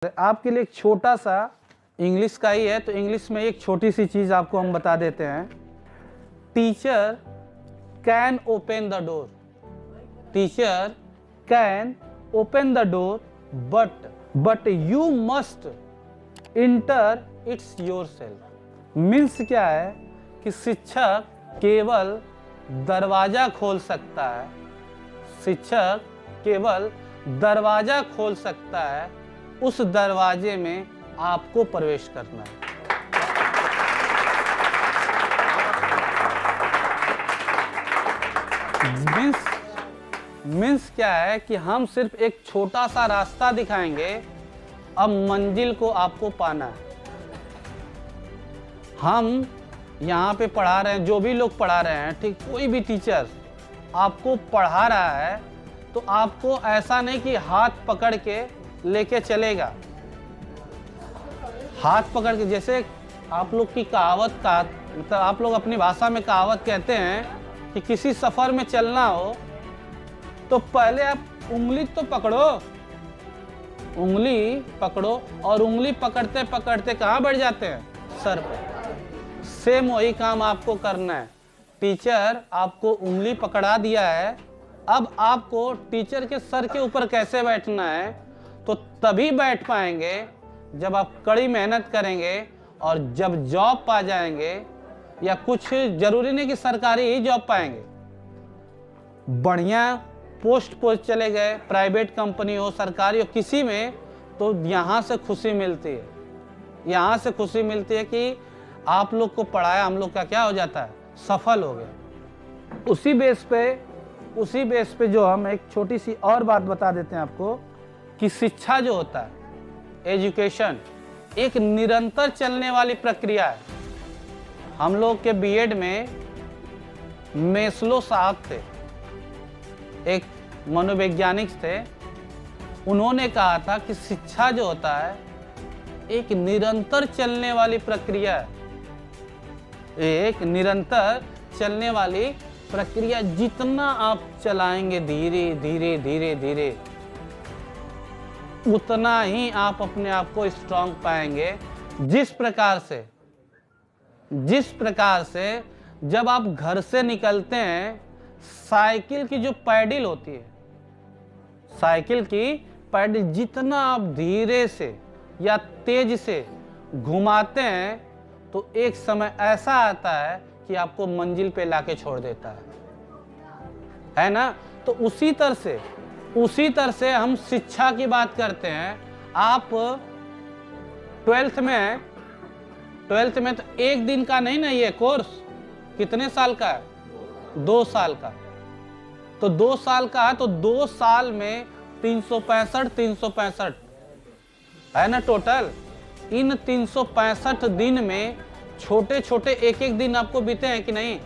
आपके लिए एक छोटा सा इंग्लिश का ही है, तो इंग्लिश में एक छोटी सी चीज़ आपको हम बता देते हैं। Teacher can open the door, teacher can open the door but you must inter it's yourself. Means क्या है कि शिक्षक केवल दरवाजा खोल सकता है, शिक्षक केवल दरवाजा खोल सकता है, उस दरवाजे में आपको प्रवेश करना है। मीन्स क्या है कि हम सिर्फ एक छोटा सा रास्ता दिखाएंगे, अब मंजिल को आपको पाना है। हम यहाँ पे पढ़ा रहे हैं, जो भी लोग पढ़ा रहे हैं, ठीक, कोई भी टीचर आपको पढ़ा रहा है तो आपको ऐसा नहीं कि हाथ पकड़ के लेके चलेगा। हाथ पकड़ के, जैसे आप लोग की कहावत का मतलब आप लोग अपनी भाषा में कहावत कहते हैं कि किसी सफर में चलना हो तो पहले आप उंगली तो पकड़ो, उंगली पकड़ो, और उंगली पकड़ते पकड़ते कहाँ बढ़ जाते हैं? सर पे। सेम वही काम आपको करना है। टीचर आपको उंगली पकड़ा दिया है, अब आपको टीचर के सर के ऊपर कैसे बैठना है, तो तभी बैठ पाएंगे जब आप कड़ी मेहनत करेंगे और जब जॉब पा जाएंगे, या कुछ जरूरी नहीं कि सरकारी ही जॉब पाएंगे, बढ़िया पोस्ट चले गए, प्राइवेट कंपनी हो, सरकारी हो, किसी में, तो यहाँ से खुशी मिलती है, यहाँ से खुशी मिलती है कि आप लोग को पढ़ाया, हम लोग का क्या हो जाता है, सफल हो गया। उसी बेस पे जो हम एक छोटी सी और बात बता देते हैं आपको कि शिक्षा जो होता है, एजुकेशन, एक निरंतर चलने वाली प्रक्रिया है। हम लोग के बीएड में मेस्लो साहब थे, एक मनोवैज्ञानिक थे, उन्होंने कहा था कि शिक्षा जो होता है एक निरंतर चलने वाली प्रक्रिया है, एक निरंतर चलने वाली प्रक्रिया। जितना आप चलाएंगे धीरे धीरे धीरे धीरे, उतना ही आप अपने आप को स्ट्रांग पाएंगे। जिस प्रकार से जब आप घर से निकलते हैं, साइकिल की जो पैडल होती है, साइकिल की पैडल जितना आप धीरे से या तेज से घुमाते हैं, तो एक समय ऐसा आता है कि आपको मंजिल पे लाके छोड़ देता है ना। तो उसी तरह से हम शिक्षा की बात करते हैं। आप 12th में तो एक दिन का नहीं ना, ये कोर्स कितने साल का है? 2 साल का। तो 2 साल का है, तो 2 साल में 365 है ना टोटल। इन 365 दिन में छोटे छोटे एक एक दिन आपको बीते हैं कि नहीं?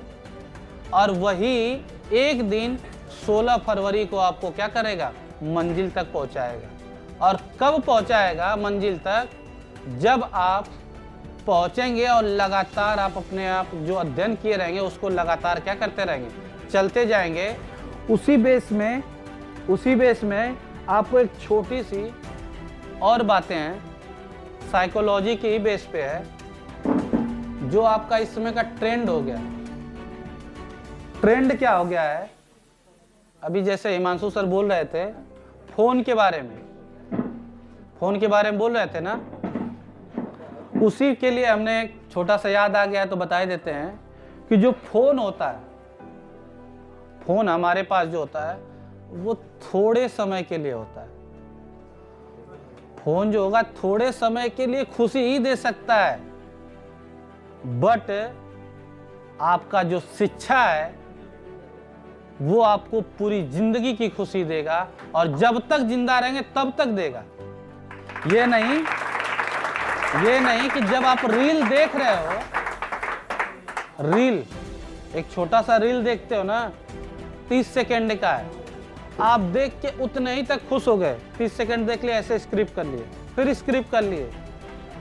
और वही एक दिन 16 फरवरी को आपको क्या करेगा? मंजिल तक पहुंचाएगा। और कब पहुंचाएगा मंजिल तक? जब आप पहुंचेंगे और लगातार आप अपने आप जो अध्ययन किए रहेंगे उसको लगातार क्या करते रहेंगे? चलते जाएंगे। उसी बेस में आपको एक छोटी सी और बातें हैं, साइकोलॉजी की ही बेस पे है, जो आपका इस समय का ट्रेंड हो गया। ट्रेंड क्या हो गया है? अभी जैसे हिमांशु सर बोल रहे थे फोन के बारे में बोल रहे थे ना, उसी के लिए हमने एक छोटा सा याद आ गया है तो बता देते हैं कि जो फोन होता है, फोन हमारे पास जो होता है वो थोड़े समय के लिए होता है। फोन जो होगा थोड़े समय के लिए खुशी ही दे सकता है, बट आपका जो शिक्षा है वो आपको पूरी जिंदगी की खुशी देगा, और जब तक जिंदा रहेंगे तब तक देगा। ये नहीं कि जब आप रील देख रहे हो, रील एक छोटा सा रील देखते हो ना, 30 सेकेंड का है, आप देख के उतने ही तक खुश हो गए, 30 सेकेंड देख लिए, ऐसे स्क्रिप कर लिए, फिर स्क्रिप कर लिए,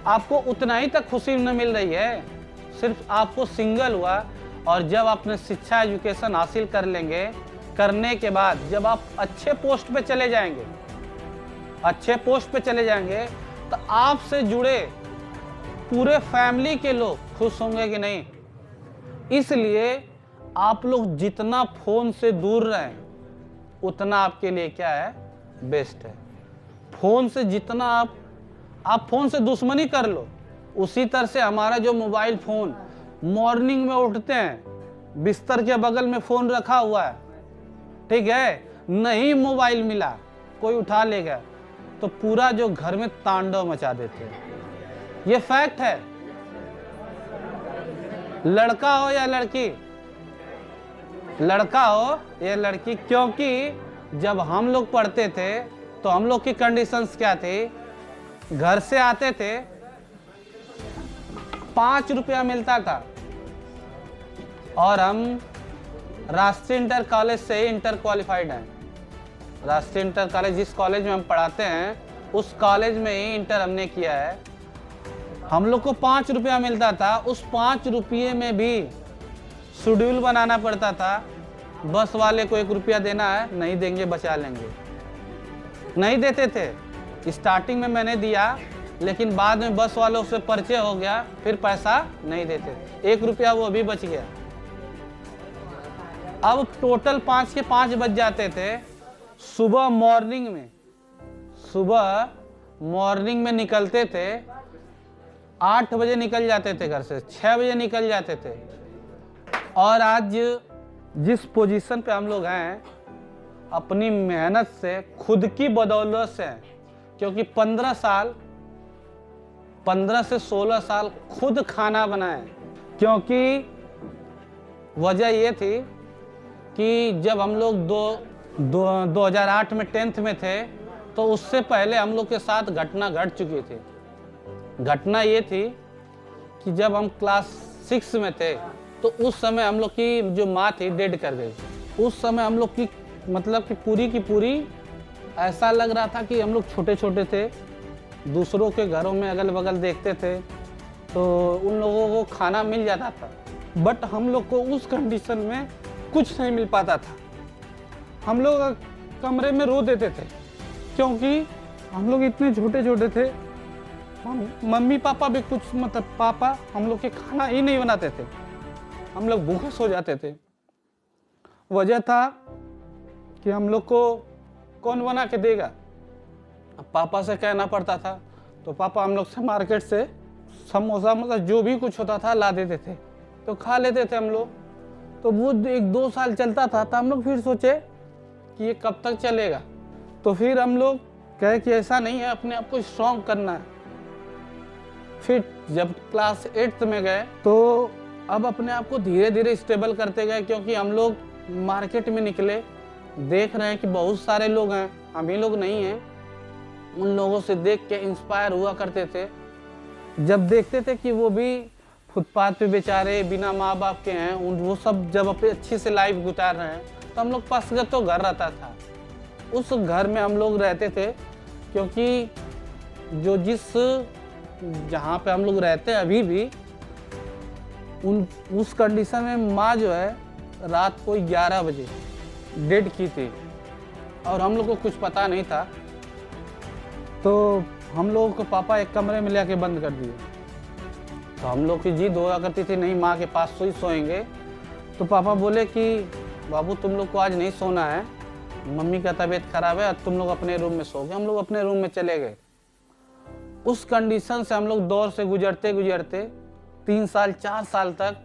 आपको उतना ही तक खुशी न मिल रही है, सिर्फ आपको सिंगल हुआ। और जब आपने शिक्षा एजुकेशन हासिल कर लेंगे, करने के बाद जब आप अच्छे पोस्ट पे चले जाएंगे, तो आपसे जुड़े पूरे फैमिली के लोग खुश होंगे कि नहीं? इसलिए आप लोग जितना फोन से दूर रहें उतना आपके लिए क्या है? बेस्ट है। फोन से जितना आप फोन से दुश्मनी कर लो, उसी तरह से हमारा जो मोबाइल फोन, मॉर्निंग में उठते हैं बिस्तर के बगल में फोन रखा हुआ है, ठीक है, नहीं मोबाइल मिला, कोई उठा ले गया तो पूरा जो घर में तांडव मचा देते हैं। ये फैक्ट है। लड़का हो या लड़की, लड़का हो या लड़की, क्योंकि जब हम लोग पढ़ते थे तो हम लोग की कंडीशंस क्या थी? घर से आते थे 5 रुपया मिलता था और हम राष्ट्रीय इंटर कॉलेज से ही इंटर क्वालिफाइड हैं। राष्ट्रीय इंटर कॉलेज, जिस कॉलेज में हम पढ़ाते हैं उस कॉलेज में ही इंटर हमने किया है। हम लोग को 5 रुपया मिलता था, उस 5 रुपये में भी शेड्यूल बनाना पड़ता था। बस वाले को 1 रुपया देना है, नहीं देंगे बचा लेंगे, नहीं देते थे। स्टार्टिंग में मैंने दिया, लेकिन बाद में बस वालों से परिचय हो गया, फिर पैसा नहीं देते, 1 रुपया वो भी बच गया। अब टोटल 5 के 5 बज जाते थे। सुबह मॉर्निंग में निकलते थे, 8 बजे निकल जाते थे घर से, 6 बजे निकल जाते थे। और आज जिस पोजीशन पे हम लोग हैं अपनी मेहनत से, खुद की बदौलत से, क्योंकि 15 से 16 साल खुद खाना बनाए। क्योंकि वजह ये थी कि जब हम लोग 2008 में 10th में थे तो उससे पहले हम लोग के साथ घटना घट चुकी थी। घटना ये थी कि जब हम क्लास 6 में थे तो उस समय हम लोग की जो माँ थी डेड कर गई। उस समय हम लोग की मतलब कि पूरी ऐसा लग रहा था कि हम लोग छोटे छोटे थे, दूसरों के घरों में अगल बगल देखते थे तो उन लोगों को खाना मिल जाता था, बट हम लोग को उस कंडीशन में कुछ नहीं मिल पाता था। हम लोग कमरे में रो देते थे क्योंकि हम लोग इतने छोटे छोटे थे। मम्मी पापा भी कुछ मतलब पापा हम लोग के खाना ही नहीं बनाते थे, हम लोग भूखे सो जाते थे। वजह था कि हम लोग को कौन बना के देगा, अब पापा से कहना पड़ता था। तो पापा हम लोग से मार्केट से समोसा मतलब जो भी कुछ होता था ला देते थे, तो खा लेते थे हम लोग। तो वो 1-2 साल चलता था, तो हम लोग फिर सोचे कि ये कब तक चलेगा। तो फिर हम लोग कहे कि ऐसा नहीं है, अपने आप को स्ट्रॉन्ग करना है। फिर जब क्लास 8th में गए तो अब अपने आप को धीरे धीरे स्टेबल करते गए, क्योंकि हम लोग मार्केट में निकले, देख रहे हैं कि बहुत सारे लोग हैं, हम ही लोग नहीं हैं। उन लोगों से देख के इंस्पायर हुआ करते थे। जब देखते थे कि वो भी फुटपाथ पे बेचारे बिना माँ बाप के हैं, वो सब जब अपने अच्छी से लाइफ गुजार रहे हैं, तो हम लोग पास तो घर रहता था, उस घर में हम लोग रहते थे। क्योंकि जहाँ पे हम लोग रहते हैं अभी भी, उस कंडीशन में माँ जो है रात को 11 बजे डेड की थी और हम लोग को कुछ पता नहीं था। तो हम लोगों को पापा एक कमरे में ले के बंद कर दिए। तो हम लोग की जिद हुआ करती थी नहीं माँ के पास ही सोएंगे। तो पापा बोले कि बाबू तुम लोग को आज नहीं सोना है, मम्मी का तबीयत खराब है, तुम लोग अपने रूम में सोओगे। हम लोग अपने रूम में चले गए। उस कंडीशन से हम लोग दौर से गुजरते गुजरते 3 साल 4 साल तक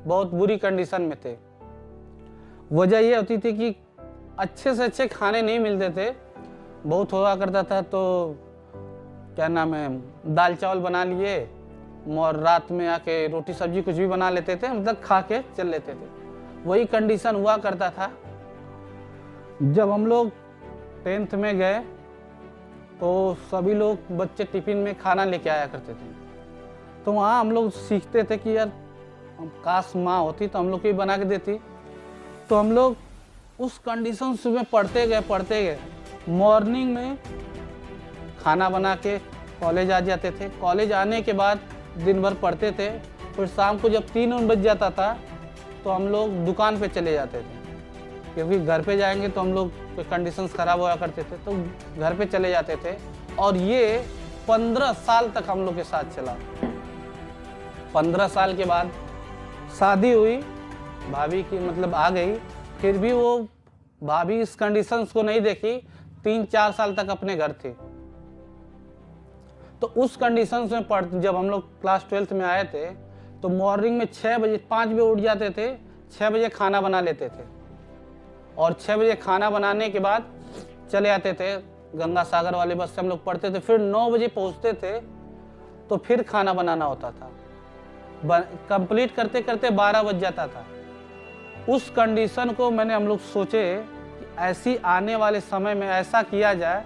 बहुत बुरी कंडीशन में थे। वजह ये होती थी कि अच्छे से अच्छे खाने नहीं मिलते थे, बहुत हुआ करता था तो क्या नाम है दाल चावल बना लिए और रात में आके रोटी सब्जी कुछ भी बना लेते थे, मतलब खा के चल लेते थे। वही कंडीशन हुआ करता था। जब हम लोग 10th में गए तो सभी लोग बच्चे टिफिन में खाना लेके आया करते थे। तो वहाँ हम लोग सीखते थे कि यार काश माँ होती तो हम लोग को भी बना के देती। तो हम लोग उस कंडीशन में पढ़ते गए। मॉर्निंग में खाना बना के कॉलेज आ जाते थे। कॉलेज आने के बाद दिन भर पढ़ते थे। फिर शाम को जब 3 बज जाता था तो हम लोग दुकान पे चले जाते थे, क्योंकि घर पे जाएंगे तो हम लोग के कंडीशंस ख़राब हुआ करते थे, तो घर पे चले जाते थे। और ये 15 साल तक हम लोग के साथ चला। 15 साल के बाद शादी हुई, भाभी की मतलब आ गई, फिर भी वो भाभी इस कंडीशंस को नहीं देखी, 3-4 साल तक अपने घर थी। तो उस कंडीशंस में जब हम लोग क्लास 12th में आए थे तो मॉर्निंग में 6 बजे 5 बजे उठ जाते थे, 6 बजे खाना बना लेते थे और 6 बजे खाना बनाने के बाद चले आते थे, गंगा सागर वाले बस से हम लोग पढ़ते थे, फिर 9 बजे पहुंचते थे तो फिर खाना बनाना होता था, कंप्लीट करते करते 12 बज जाता था। उस कंडीशन को हम लोग सोचे कि ऐसी आने वाले समय में ऐसा किया जाए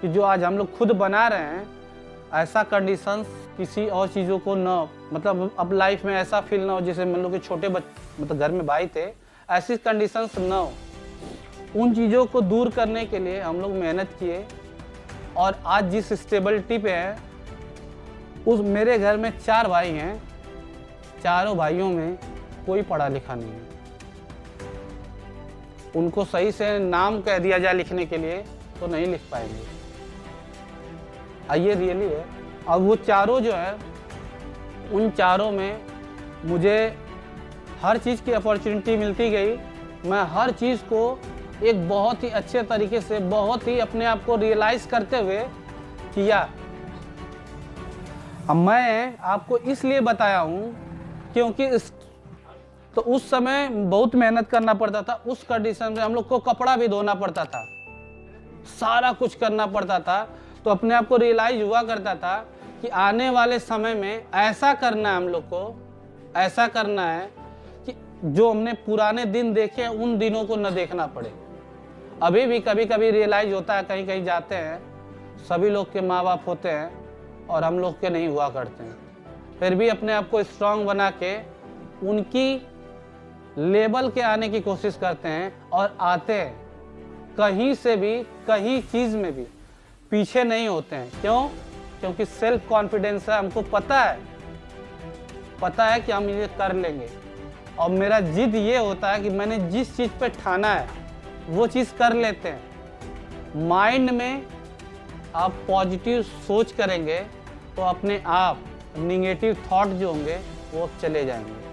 कि जो आज हम लोग खुद बना रहे हैं, ऐसा कंडीशंस किसी और चीज़ों को न, मतलब अब लाइफ में ऐसा फील ना हो जैसे हम लोग के छोटे मतलब घर में भाई थे, ऐसी कंडीशंस ना हो। उन चीज़ों को दूर करने के लिए हम लोग मेहनत किए और आज जिस स्टेबिलिटी पे है, उस मेरे घर में 4 भाई हैं, चारों भाइयों में कोई पढ़ा लिखा नहीं है। उनको सही से नाम कह दिया जाए लिखने के लिए तो नहीं लिख पाएंगे। ये रियली है। अब वो चारों जो है, उन चारों में मुझे हर चीज़ की अपॉर्चुनिटी मिलती गई। मैं हर चीज़ को एक बहुत ही अच्छे तरीके से, बहुत ही अपने आप को रियलाइज़ करते हुए किया। अब मैं आपको इसलिए बताया हूँ क्योंकि तो उस समय बहुत मेहनत करना पड़ता था। उस कंडीशन में हम लोग को कपड़ा भी धोना पड़ता था, सारा कुछ करना पड़ता था। तो अपने आप को रियलाइज हुआ करता था कि आने वाले समय में ऐसा करना है, हम लोग को ऐसा करना है कि जो हमने पुराने दिन देखे हैं उन दिनों को न देखना पड़े। अभी भी कभी कभी रियलाइज होता है, कहीं कहीं जाते हैं, सभी लोग के माँ बाप होते हैं और हम लोग के नहीं हुआ करते हैं, फिर भी अपने आप को स्ट्रांग बना के उनकी लेवल के आने की कोशिश करते हैं और आते हैं। कहीं से भी, कहीं चीज़ में भी पीछे नहीं होते हैं। क्यों? क्योंकि सेल्फ कॉन्फिडेंस है, हमको पता है कि हम ये कर लेंगे। और मेरा जिद ये होता है कि मैंने जिस चीज़ पे ठाना है वो चीज़ कर लेते हैं। माइंड में आप पॉजिटिव सोच करेंगे तो अपने आप निगेटिव थॉट जो होंगे वो चले जाएंगे।